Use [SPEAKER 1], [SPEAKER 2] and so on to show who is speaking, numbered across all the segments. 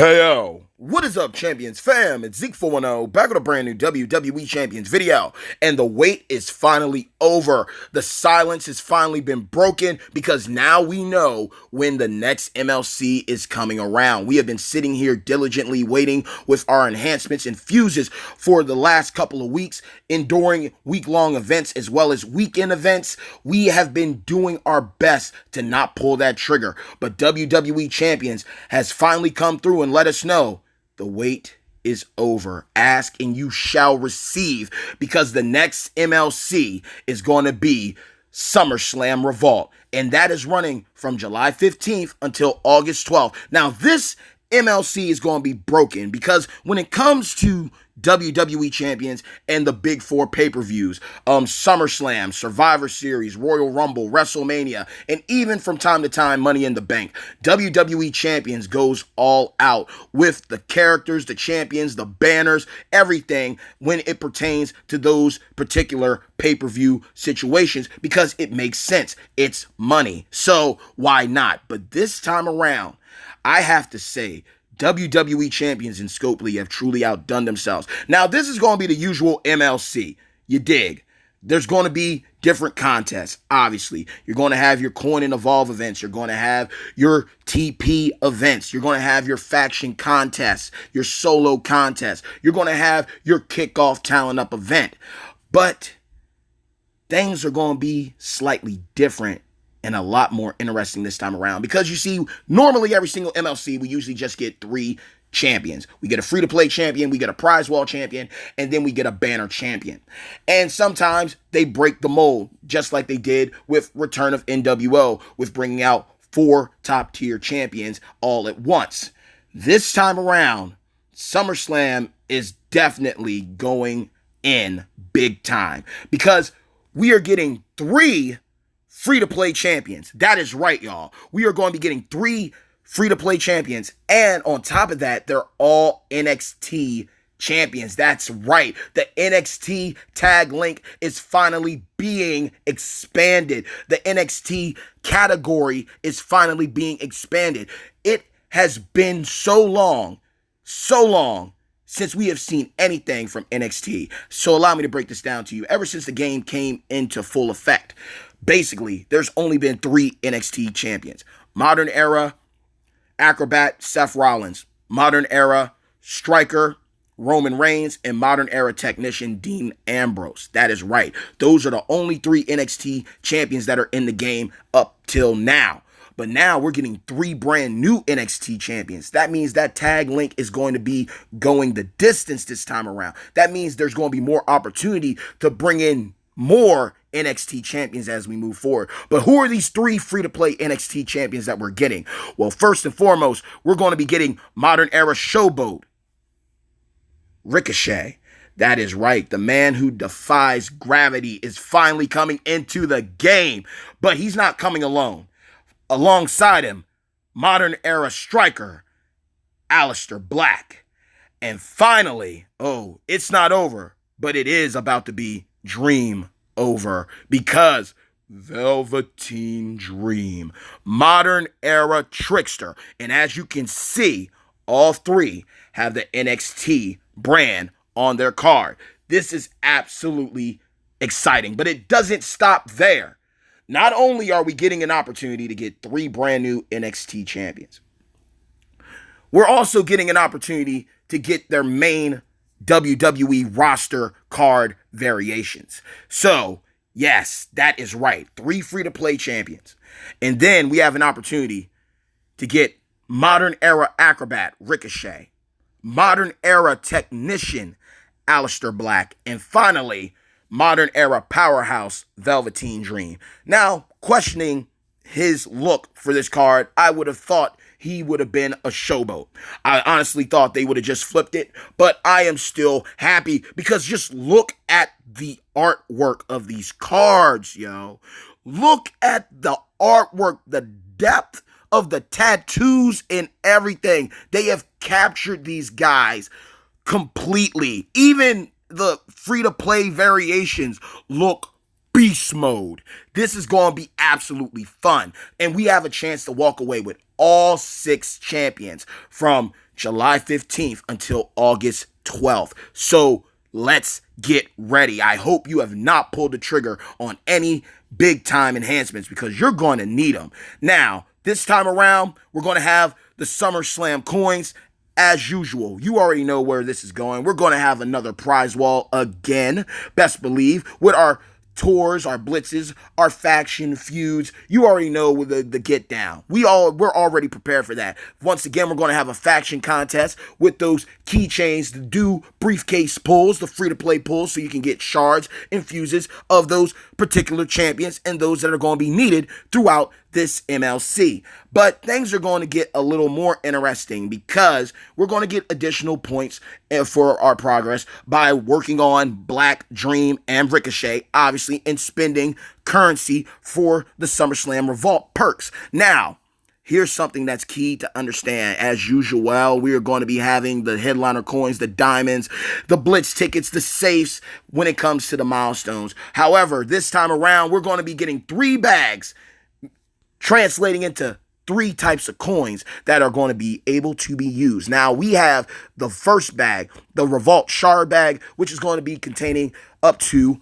[SPEAKER 1] Hey yo, what is up, Champions fam? It's Z.E.K.E back with a brand new WWE Champions video. And the wait is finally over. The silence has finally been broken because now we know when the next MLC is coming around. We have been sitting here diligently waiting with our enhancements and fuses for the last couple of weeks, enduring week-long events as well as weekend events. We have been doing our best to not pull that trigger, but WWE Champions has finally come through and let us know the wait is over. Ask and you shall receive, because the next MLC is going to be SummerSlam Revolt, and that is running from July 15th until August 12th. Now, this MLC is going to be broken because when it comes to WWE Champions and the big four pay-per-views, SummerSlam, Survivor Series, Royal Rumble, WrestleMania, and even from time to time Money in the Bank, WWE Champions goes all out with the characters, the champions, the banners, everything when it pertains to those particular pay-per-view situations, because it makes sense. It's money, so why not? But this time around, I have to say, WWE Champions and Scopely have truly outdone themselves. Now, this is going to be the usual MLC. You dig? There's going to be different contests, obviously. You're going to have your Coin and Evolve events. You're going to have your TP events. You're going to have your faction contests, your solo contests. You're going to have your kickoff talent up event. But things are going to be slightly different and a lot more interesting this time around, because you see, normally every single MLC, we usually just get 3 champions. We get a free-to-play champion, we get a prize wall champion, and then we get a banner champion. And sometimes they break the mold, just like they did with Return of NWO, with bringing out 4 top-tier champions all at once. This time around, SummerSlam is definitely going in big time, because we are getting 3 free-to-play champions. That is right, y'all. We are going to be getting 3 free-to-play champions. And on top of that, they're all NXT champions. That's right. The NXT tag link is finally being expanded. The NXT category is finally being expanded. It has been so long since we have seen anything from NXT. So allow me to break this down to you. Ever since the game came into full effect, basically, there's only been 3 NXT champions. Modern Era Acrobat Seth Rollins, Modern Era Striker Roman Reigns, and Modern Era Technician Dean Ambrose. That is right. Those are the only 3 NXT champions that are in the game up till now. But now we're getting 3 brand new NXT champions. That means that tag link is going to be going the distance this time around. That means there's going to be more opportunity to bring in more NXT champions as we move forward. But who are these 3 free-to-play NXT champions that we're getting? Well, first and foremost, we're going to be getting Modern Era Showboat Ricochet. That is right. The man who defies gravity is finally coming into the game. But he's not coming alone. Alongside him, Modern Era Striker Aleister Black. And finally, it's not over, but it is about to be Dream over, because Velveteen Dream, Modern Era Trickster, and as you can see, all 3 have the NXT brand on their card. This is absolutely exciting, but it doesn't stop there. Not only are we getting an opportunity to get 3 brand new NXT champions, we're also getting an opportunity to get their main WWE roster card variations. So, yes, that is right. 3 free-to-play champions. And then we have an opportunity to get Modern Era Acrobat Ricochet, Modern Era Technician Aleister Black, and finally, Modern Era Powerhouse Velveteen Dream. Now, questioning his look for this card, I would have thought he would have been a showboat. I honestly thought they would have just flipped it, but I am still happy because just look at the artwork of these cards, yo. Look at the artwork, the depth of the tattoos and everything. They have captured these guys completely. Even the free-to-play variations look beast mode. This is going to be absolutely fun. And we have a chance to walk away with all 6 champions from July 15th until August 12th. So let's get ready. I hope you have not pulled the trigger on any big time enhancements because you're going to need them. Now, this time around, we're going to have the SummerSlam coins. As usual, you already know where this is going. We're going to have another prize wall again, best believe, with our tours, our blitzes, our faction feuds. You already know the get down. We're already prepared for that. Once again, we're going to have a faction contest with those keychains to do briefcase pulls, the free-to-play pulls, so you can get shards and fuses of those particular champions and those that are going to be needed throughout this MLC. But things are going to get a little more interesting because we're going to get additional points for our progress by working on Black, Dream, and Ricochet, obviously, and spending currency for the SummerSlam Revolt perks. Now, here's something that's key to understand. As usual, we are going to be having the headliner coins, the diamonds, the blitz tickets, the safes when it comes to the milestones. However, this time around, we're going to be getting 3 bags, translating into 3 types of coins that are going to be able to be used. Now, we have the first bag, the Revolt Shard bag, which is going to be containing up to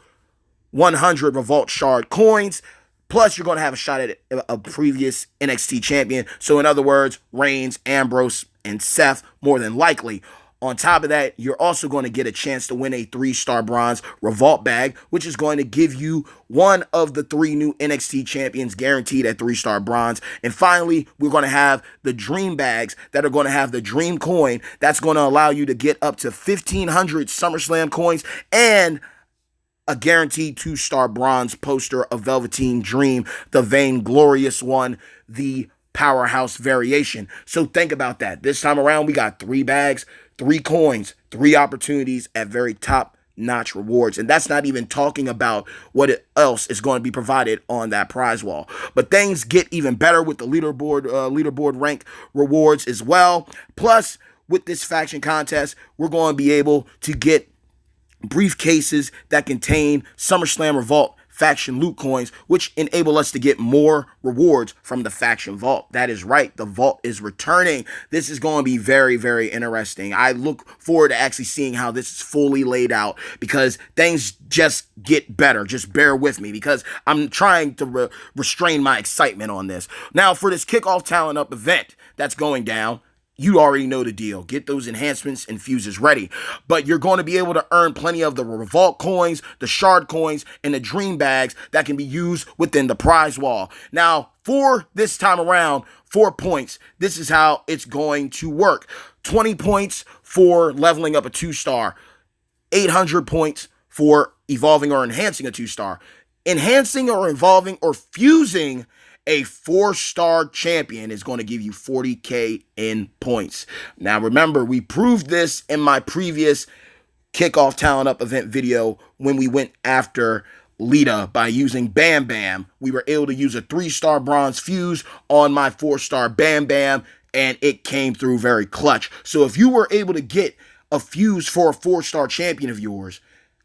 [SPEAKER 1] 100 Revolt Shard coins. Plus, you're going to have a shot at a previous NXT champion. So, in other words, Reigns, Ambrose, and Seth, more than likely. On top of that, you're also going to get a chance to win a 3-star bronze Revolt bag, which is going to give you one of the 3 new NXT champions guaranteed at 3-star bronze. And finally, we're going to have the Dream bags that are going to have the Dream coin. That's going to allow you to get up to 1,500 SummerSlam coins and a guaranteed 2-star bronze poster of Velveteen Dream, the vainglorious one, the powerhouse variation. So think about that. This time around, we got 3 bags, 3 coins, 3 opportunities at very top-notch rewards. And that's not even talking about what else is going to be provided on that prize wall. But things get even better with the leaderboard rank rewards as well. Plus, with this faction contest, we're going to be able to get briefcases that contain SummerSlam Revolt faction loot coins, which enable us to get more rewards from the faction vault. That is right, the vault is returning. This is going to be very, very interesting. I look forward to actually seeing how this is fully laid out because things just get better. Just bear with me because I'm trying to restrain my excitement on this. Now, for this kickoff talent up event that's going down, you already know the deal. Get those enhancements and fuses ready. But you're going to be able to earn plenty of the Revolt coins, the Shard coins, and the Dream bags that can be used within the prize wall. Now, for this time around, 4 points. This is how it's going to work. 20 points for leveling up a 2-star. 800 points for evolving or enhancing a 2-star. Enhancing or evolving or fusing a 4-star champion is going to give you 40K in points. Now, remember, we proved this in my previous Kickoff Talent Up event video when we went after Lita by using Bam Bam. We were able to use a 3-star bronze fuse on my 4-star Bam Bam, and it came through very clutch. So if you were able to get a fuse for a 4-star champion of yours,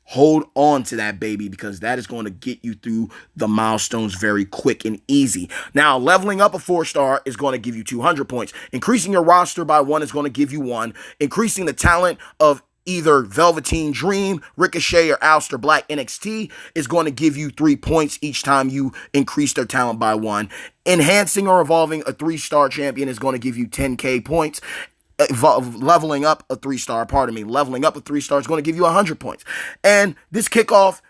[SPEAKER 1] hold on to that, baby, because that is going to get you through the milestones very quick and easy. Now, leveling up a 4-star is going to give you 200 points. Increasing your roster by 1 is going to give you 1. Increasing the talent of either Velveteen Dream, Ricochet, or Aleister Black NXT is going to give you 3 points each time you increase their talent by 1. Enhancing or evolving a 3-star champion is going to give you 10K points. Leveling up a 3-star is going to give you 100 points. And this kickoff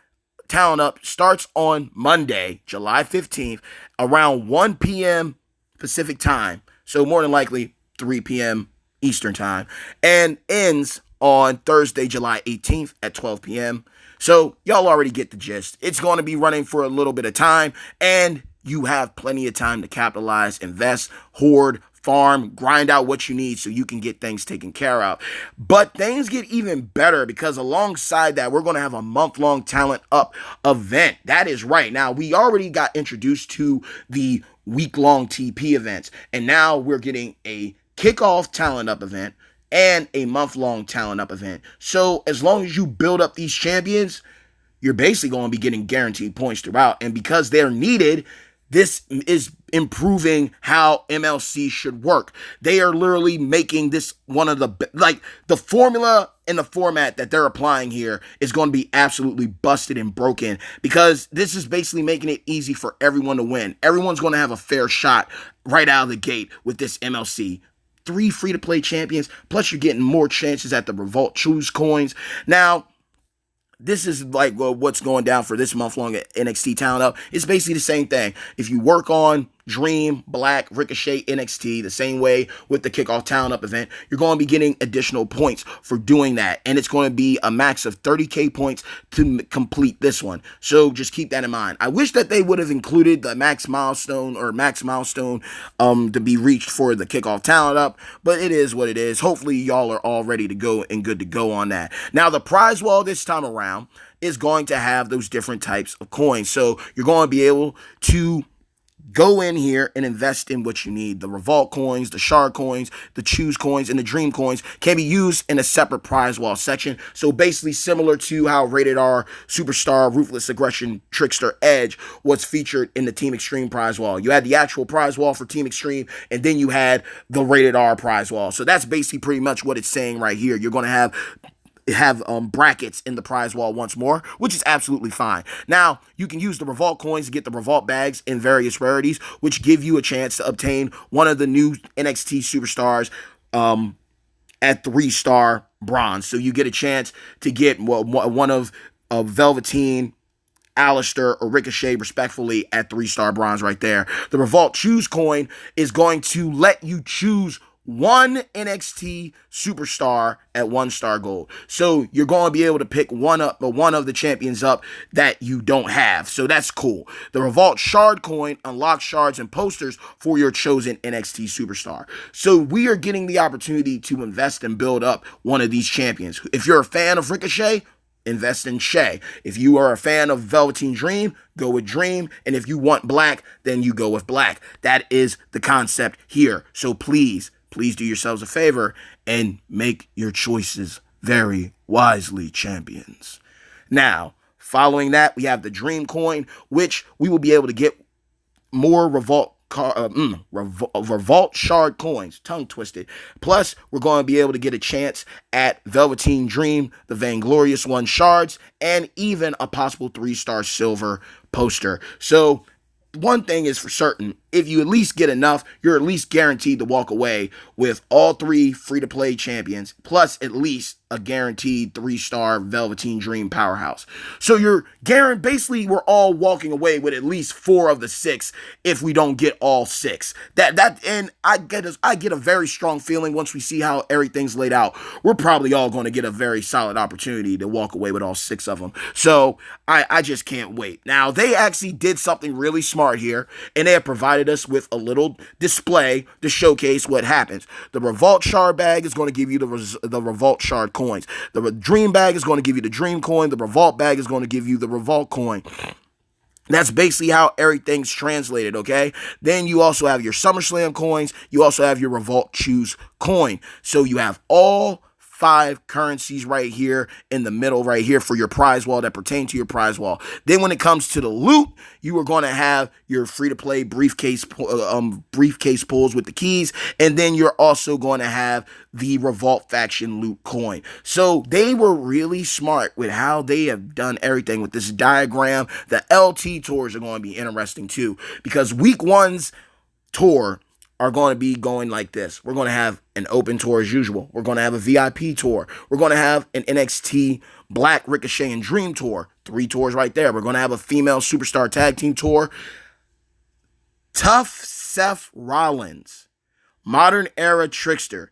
[SPEAKER 1] talent up starts on Monday, July 15th, around 1 p.m. Pacific time. So more than likely 3 p.m. Eastern time. And ends on Thursday, July 18th at 12 p.m. So y'all already get the gist. It's going to be running for a little bit of time, and you have plenty of time to capitalize, invest, hoard, farm, grind out what you need so you can get things taken care of. But things get even better because alongside that, we're going to have a month-long talent up event. That is right. Now, we already got introduced to the week-long TP events, and now we're getting a kickoff talent up event and a month-long talent up event. So as long as you build up these champions, you're basically going to be getting guaranteed points throughout. And because they're needed, This is improving how MLC should work. They are literally making this one of the formula and the format that they're applying here is going to be absolutely busted and broken, because this is basically making it easy for everyone to win. Everyone's going to have a fair shot right out of the gate with this MLC. 3 free-to-play champions, plus you're getting more chances at the Revolt Choose coins. Now, this is like what's going down for this month long at NXT Talent Up. It's basically the same thing. If you work on Dream, Black, Ricochet, NXT, the same way with the Kickoff Talent Up event, you're going to be getting additional points for doing that. And it's going to be a max of 30K points to complete this one. So just keep that in mind. I wish that they would have included the max milestone to be reached for the Kickoff Talent Up, but it is what it is. Hopefully y'all are all ready to go and good to go on that. Now the prize wall this time around is going to have those different types of coins. So you're going to be able to go in here and invest in what you need. The Revolt coins, the Shard coins, the Choose coins, and the Dream coins can be used in a separate prize wall section. So basically similar to how Rated R Superstar Ruthless Aggression Trickster Edge was featured in the Team Extreme prize wall. You had the actual prize wall for Team Extreme, and then you had the Rated R prize wall. So that's basically pretty much what it's saying right here. You're going to have brackets in the prize wall once more, which is absolutely fine. Now, you can use the Revolt coins to get the Revolt bags in various rarities, which give you a chance to obtain one of the new NXT superstars at 3-star bronze. So you get a chance to get one of Velveteen, Alistair, or Ricochet, respectfully, at 3-star bronze right there. The Revolt Choose coin is going to let you choose one NXT superstar at 1-star gold. So you're going to be able to pick one of the champions up that you don't have. So that's cool. The Revolt Shard coin unlocks shards and posters for your chosen NXT superstar. So we are getting the opportunity to invest and build up one of these champions. If you're a fan of Ricochet, invest in Shay. If you are a fan of Velveteen Dream, go with Dream. And if you want Black, then you go with Black. That is the concept here. So please do yourselves a favor and make your choices very wisely, champions. Now, following that, we have the Dream coin, which we will be able to get more Revolt Shard coins, tongue twisted. Plus, we're going to be able to get a chance at Velveteen Dream, the Vainglorious One shards, and even a possible 3-star silver poster. So one thing is for certain, if you at least get enough, you're at least guaranteed to walk away with all 3 free-to-play champions, plus at least a guaranteed 3-star Velveteen Dream powerhouse. So you're basically we're all walking away with at least 4 of the 6 if we don't get all 6. And I get a very strong feeling once we see how everything's laid out, we're probably all going to get a very solid opportunity to walk away with all 6 of them. So I just can't wait. Now, they actually did something really smart here, and they have provided us with a little display to showcase what happens. The Revolt Shard bag is going to give you the Revolt Shard coins. The Dream bag is going to give you the Dream coin. The Revolt bag is going to give you the Revolt coin. That's basically how everything's translated, okay? Then you also have your SummerSlam coins. You also have your Revolt Choose coin. So you have all 5 currencies right here in the middle right here for your prize wall that pertain to your prize wall. Then when it comes to the loot, you are going to have your free-to-play briefcase pulls with the keys, and then you're also going to have the Revolt Faction loot coin. So they were really smart with how they have done everything with this diagram. The LT tours are going to be interesting too, because week 1's tour are going to be going like this. We're going to have an open tour as usual. We're going to have a VIP tour. We're going to have an NXT Black, Ricochet, and Dream tour. 3 tours right there. We're going to have a female superstar tag team tour. Tough Seth Rollins, Modern Era Trickster.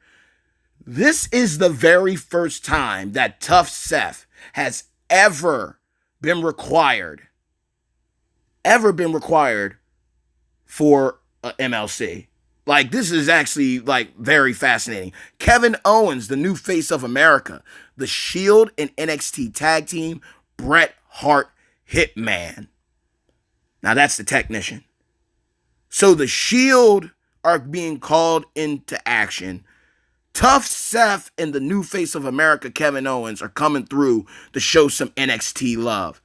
[SPEAKER 1] This is the very first time that Tough Seth has ever been required for a MLC. Like, this is actually, like, very fascinating. Kevin Owens, the new face of America. The Shield and NXT tag team, Bret Hart Hitman. Now, that's the technician. So, the Shield are being called into action. Tough Seth and the new face of America, Kevin Owens, are coming through to show some NXT love.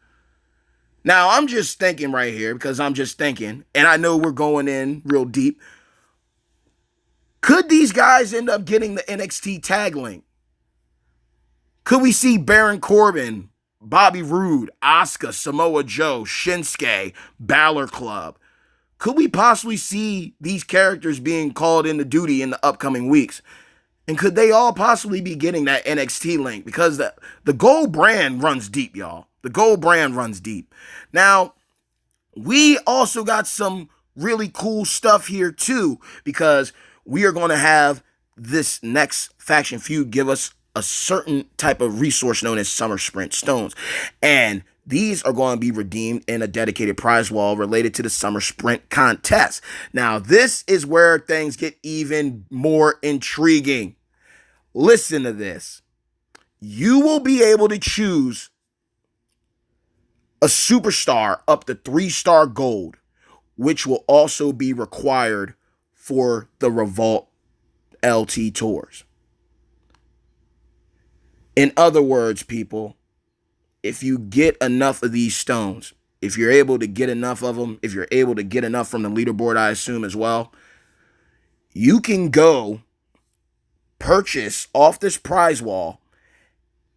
[SPEAKER 1] Now, I'm just thinking right here because I'm just thinking, and I know we're going in real deep. Could these guys end up getting the NXT tag link? Could we see Baron Corbin, Bobby Roode, Asuka, Samoa Joe, Shinsuke, Balor Club? Could we possibly see these characters being called into duty in the upcoming weeks? And could they all possibly be getting that NXT link? Because the GOOO brand runs deep, y'all. The GOOO brand runs deep. Now, we also got some really cool stuff here too, because we are going to have this next faction feud give us a certain type of resource known as Summer Sprint Stones. And these are going to be redeemed in a dedicated prize wall related to the Summer Sprint contest. Now, this is where things get even more intriguing. Listen to this. You will be able to choose a superstar up to 3-star gold, which will also be required for the Revolt LT tours. In other words, people, if you get enough of these stones, if you're able to get enough of them, if you're able to get enough from the leaderboard, I assume as well, you can go purchase off this prize wall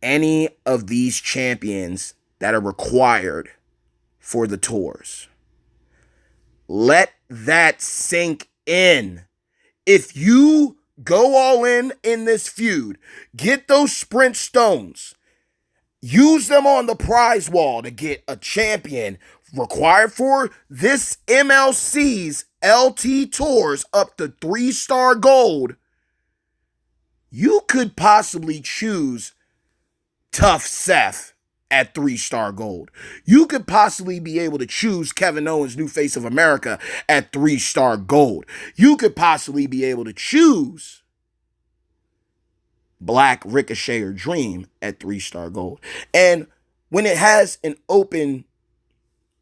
[SPEAKER 1] any of these champions that are required for the tours. Let that sink in. If you go all in this feud, get those sprint stones, use them on the prize wall to get a champion required for this MLC's LT tours up to 3-star gold, you could possibly choose Tough Seth at 3-star gold. You could possibly be able to choose Kevin Owens, new face of America, at 3-star gold. You could possibly be able to choose Black, Ricochet, or Dream at 3-star gold. And when it has an open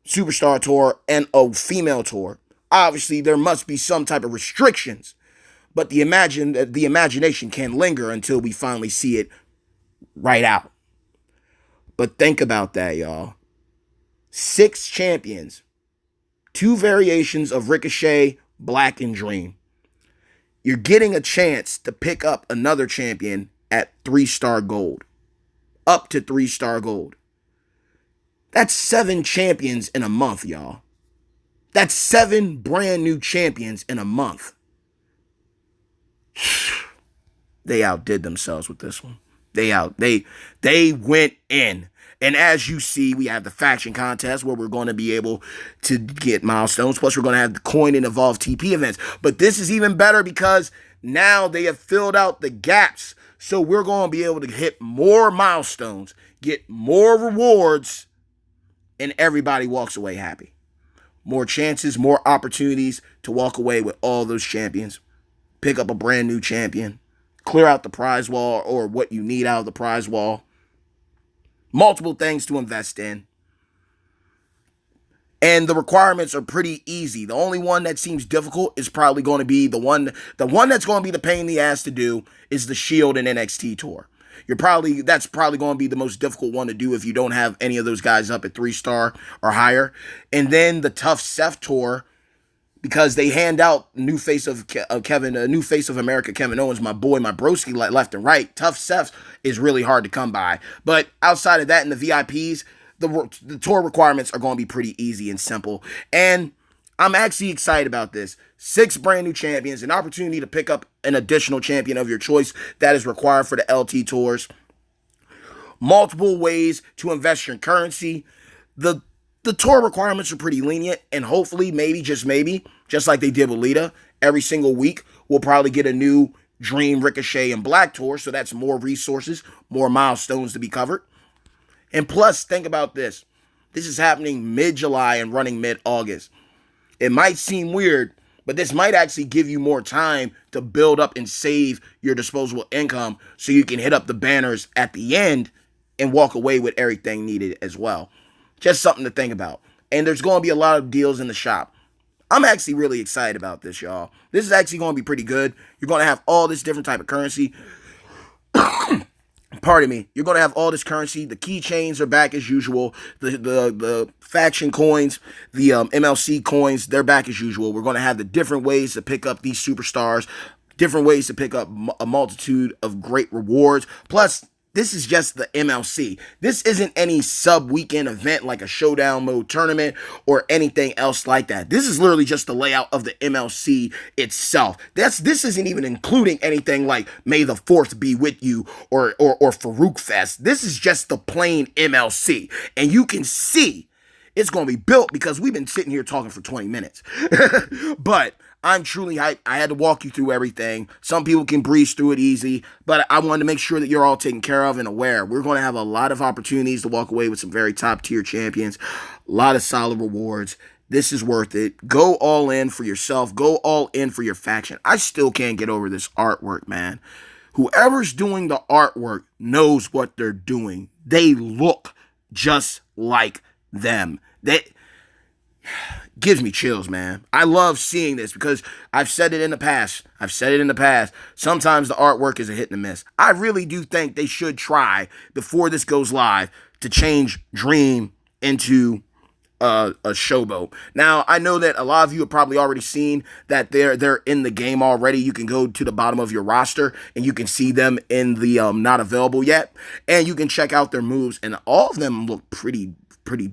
[SPEAKER 1] superstar tour and a female tour, obviously there must be some type of restrictions. But the imagination can linger until we finally see it right out. But think about that, y'all. 6 champions, 2 variations of Ricochet, Black, and Dream. You're getting a chance to pick up another champion at 3-star gold. Up to 3-star gold. That's 7 champions in a month, y'all. That's 7 brand new champions in a month. They outdid themselves with this one. They went in. And as you see, we have the faction contest where we're going to be able to get milestones. Plus, we're going to have the coin and evolve TP events. But this is even better because now they have filled out the gaps. So we're going to be able to hit more milestones, get more rewards, and everybody walks away happy. More chances, more opportunities to walk away with all those champions. Pick up a brand new champion. Clear out the prize wall or what you need out of the prize wall. Multiple things to invest in. And the requirements are pretty easy. The only one that seems difficult is probably going to be the one that's going to be the pain in the ass to do is the Shield and NXT tour. That's probably going to be the most difficult one to do if you don't have any of those guys up at 3-star or higher. And then the Tough Seth tour, because they hand out new face of America, Kevin Owens, my boy, my broski, left and right. Tough Seth is really hard to come by. But outside of that, in the VIPs, the tour requirements are going to be pretty easy and simple. And I'm actually excited about this. 6 brand new champions, an opportunity to pick up an additional champion of your choice that is required for the LT tours. Multiple ways to invest your currency. The tour requirements are pretty lenient, and hopefully, maybe, just like they did with Lita, every single week, we'll probably get a new Dream, Ricochet, and Black tour, so that's more resources, more milestones to be covered. And plus, think about this. This is happening mid-July and running mid-August. It might seem weird, but this might actually give you more time to build up and save your disposable income so you can hit up the banners at the end and walk away with everything needed as well. Just something to think about. And there's going to be a lot of deals in the shop. I'm actually really excited about this, y'all. This is actually going to be pretty good. You're going to have all this different type of currency. Pardon pardon me, you're going to have all this currency. The keychains are back as usual. The faction coins, the MLC coins, they're back as usual. We're going to have the different ways to pick up these superstars, different ways to pick up a multitude of great rewards. Plus, this is just the MLC. This isn't any sub-weekend event like a showdown mode tournament or anything else like that. This is literally just the layout of the MLC itself. This isn't even including anything like May the 4th be with you or Farouk Fest. This is just the plain MLC. And you can see it's going to be built because we've been sitting here talking for 20 minutes. But I'm truly hyped. I had to walk you through everything. Some people can breeze through it easy, but I wanted to make sure that you're all taken care of and aware. We're going to have a lot of opportunities to walk away with some very top tier champions, a lot of solid rewards. This is worth it. Go all in for yourself. Go all in for your faction. I still can't get over this artwork, man. Whoever's doing the artwork knows what they're doing. They look just like them. That gives me chills, man. I love seeing this because I've said it in the past. Sometimes the artwork is a hit and a miss. I really do think they should try, before this goes live, to change Dream into a showboat. Now, I know that a lot of you have probably already seen that they're in the game already. You can go to the bottom of your roster and you can see them in the not available yet. And you can check out their moves, and all of them look pretty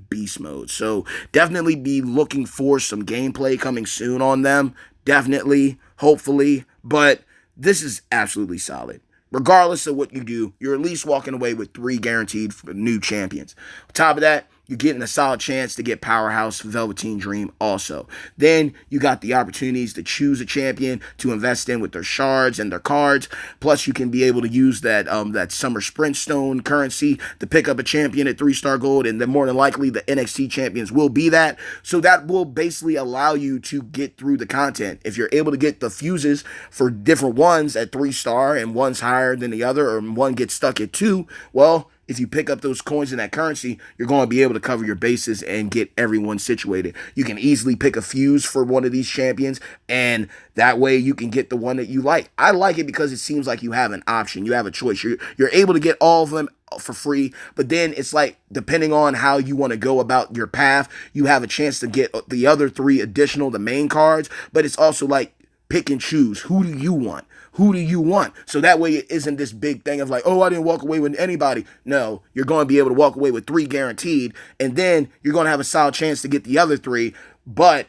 [SPEAKER 1] beast mode. So definitely be looking for some gameplay coming soon on them. Definitely, hopefully. But this is absolutely solid. Regardless of what you do, you're at least walking away with 3 guaranteed new champions. On top of that, you're getting a solid chance to get Powerhouse Velveteen Dream also. Then you got the opportunities to choose a champion to invest in with their shards and their cards. Plus, you can be able to use that Summer Sprint Stone currency to pick up a champion at 3-star gold, and then more than likely the NXT champions will be that. So that will basically allow you to get through the content. If you're able to get the fuses for different ones at 3-star and one's higher than the other, or one gets stuck at 2, well, if you pick up those coins in that currency, you're going to be able to cover your bases and get everyone situated. You can easily pick a fuse for one of these champions, and that way you can get the one that you like. I like it because it seems like you have an option. You have a choice. You're able to get all of them for free, but then it's like, depending on how you want to go about your path, you have a chance to get the other 3 additional, the main cards, but it's also like pick and choose. Who do you want? Who do you want? So that way it isn't this big thing of like, oh, I didn't walk away with anybody. No, you're going to be able to walk away with 3 guaranteed, and then you're going to have a solid chance to get the other 3, but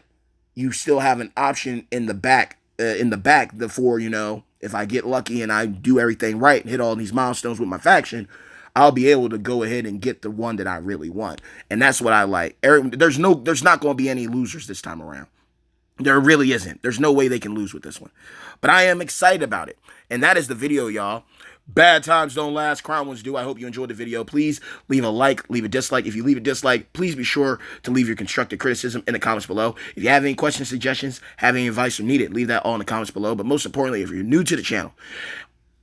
[SPEAKER 1] you still have an option in the back, for, if I get lucky and I do everything right and hit all these milestones with my faction, I'll be able to go ahead and get the one that I really want. And that's what I like. There's not going to be any losers this time around. There really isn't. There's no way they can lose with this one. But I am excited about it. And that is the video, y'all. Bad times don't last. Crown ones do. I hope you enjoyed the video. Please leave a like, leave a dislike. If you leave a dislike, please be sure to leave your constructive criticism in the comments below. If you have any questions, suggestions, have any advice or need it, leave that all in the comments below. But most importantly, if you're new to the channel,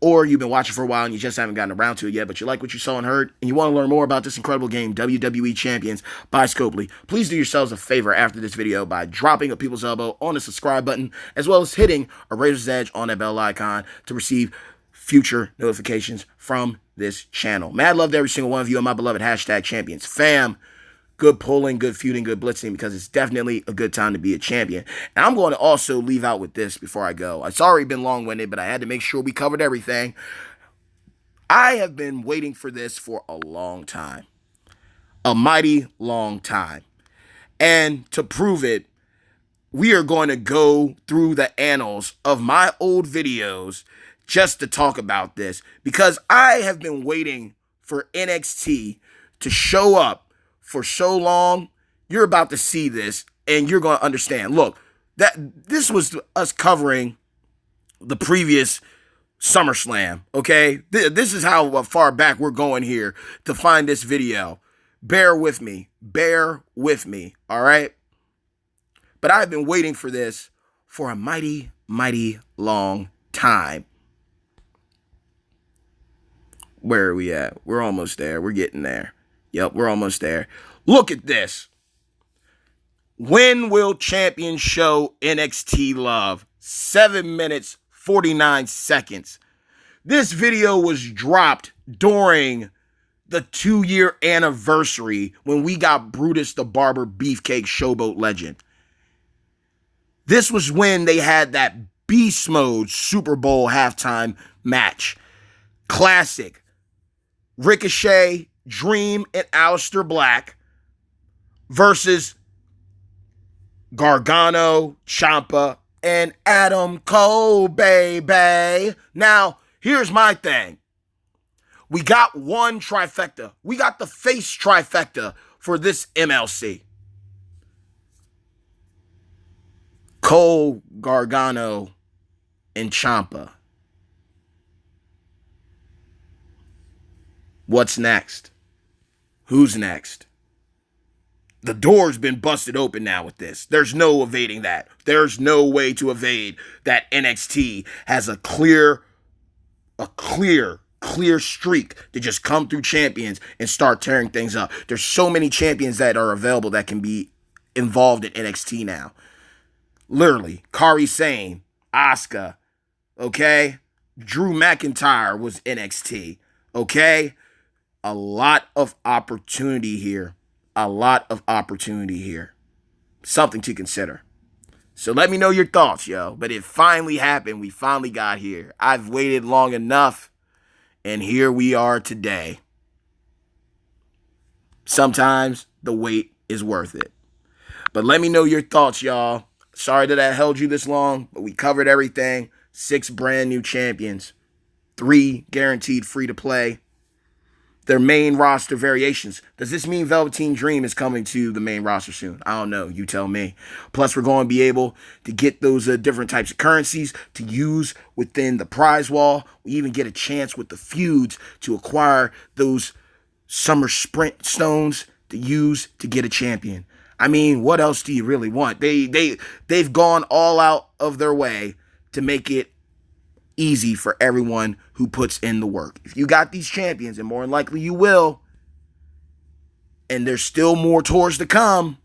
[SPEAKER 1] or you've been watching for a while and you just haven't gotten around to it yet, but you like what you saw and heard, and you want to learn more about this incredible game, WWE Champions by Scopely, please do yourselves a favor after this video by dropping a people's elbow on the subscribe button, as well as hitting a razor's edge on that bell icon to receive future notifications from this channel. Mad love to every single one of you and my beloved #champions fam. Good pulling, good feuding, good blitzing, because it's definitely a good time to be a champion. And I'm going to also leave out with this before I go. It's already been long-winded, but I had to make sure we covered everything. I have been waiting for this for a long time. A mighty long time. And to prove it, we are going to go through the annals of my old videos just to talk about this, because I have been waiting for NXT to show up for so long. You're about to see this and you're going to understand. Look, this was us covering the previous SummerSlam, okay? This is how far back we're going here to find this video. Bear with me, all right? But I've been waiting for this for a mighty, mighty long time. Where are we at? We're almost there. We're getting there. Yep, we're almost there. Look at this. When will champions show NXT love? 7 minutes, 49 seconds. This video was dropped during the 2-year anniversary when we got Brutus the Barber Beefcake Showboat Legend. This was when they had that Beast Mode Super Bowl halftime match. Classic. Ricochet, Dream, and Aleister Black versus Gargano, Ciampa, and Adam Cole, baby. Now, here's my thing. We got one trifecta. We got the face trifecta for this MLC. Cole, Gargano, and Ciampa. What's next? Who's next? The door's been busted open now with this. There's no evading that. There's no way to evade that NXT has a clear streak to just come through champions and start tearing things up. There's so many champions that are available that can be involved in NXT now. Literally, Kairi Sane, Asuka, okay? Drew McIntyre was NXT, okay? A lot of opportunity here. A lot of opportunity here. Something to consider. So let me know your thoughts, yo. But it finally happened. We finally got here. I've waited long enough, and here we are today. Sometimes the wait is worth it. But let me know your thoughts, y'all. Sorry that I held you this long, but we covered everything. 6 brand new champions. 3 guaranteed free to play. Their main roster variations. Does this mean Velveteen Dream is coming to the main roster soon? I don't know. You tell me. Plus, we're going to be able to get those different types of currencies to use within the prize wall. We even get a chance with the feuds to acquire those summer sprint stones to use to get a champion. I mean, what else do you really want? They've gone all out of their way to make it easy for everyone who puts in the work. If you got these champions, and more than likely you will, and there's still more tours to come,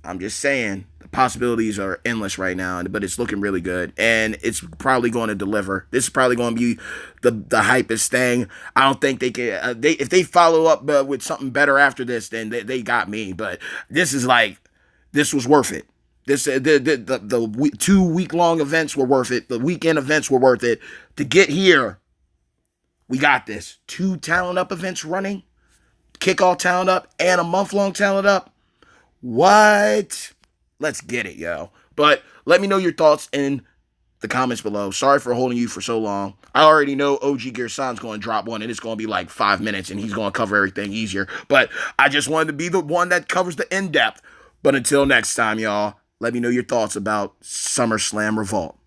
[SPEAKER 1] I'm just saying, the possibilities are endless right now, but it's looking really good, and it's probably going to deliver. This is probably going to be the hypest thing. I don't think they can, if they follow up with something better after this, then they got me, but this is like, this was worth it. This the 2-week-long events were worth it. The weekend events were worth it. To get here, we got this. 2 Talent Up events running. Kickoff Talent Up and a month-long Talent Up. What? Let's get it, yo. But let me know your thoughts in the comments below. Sorry for holding you for so long. I already know OG Gearsan's going to drop one, and it's going to be like 5 minutes, and he's going to cover everything easier. But I just wanted to be the one that covers the in-depth. But until next time, y'all, let me know your thoughts about SummerSlam Revolt.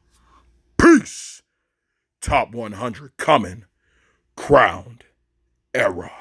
[SPEAKER 1] Peace. Top 100 coming. Crowned Era.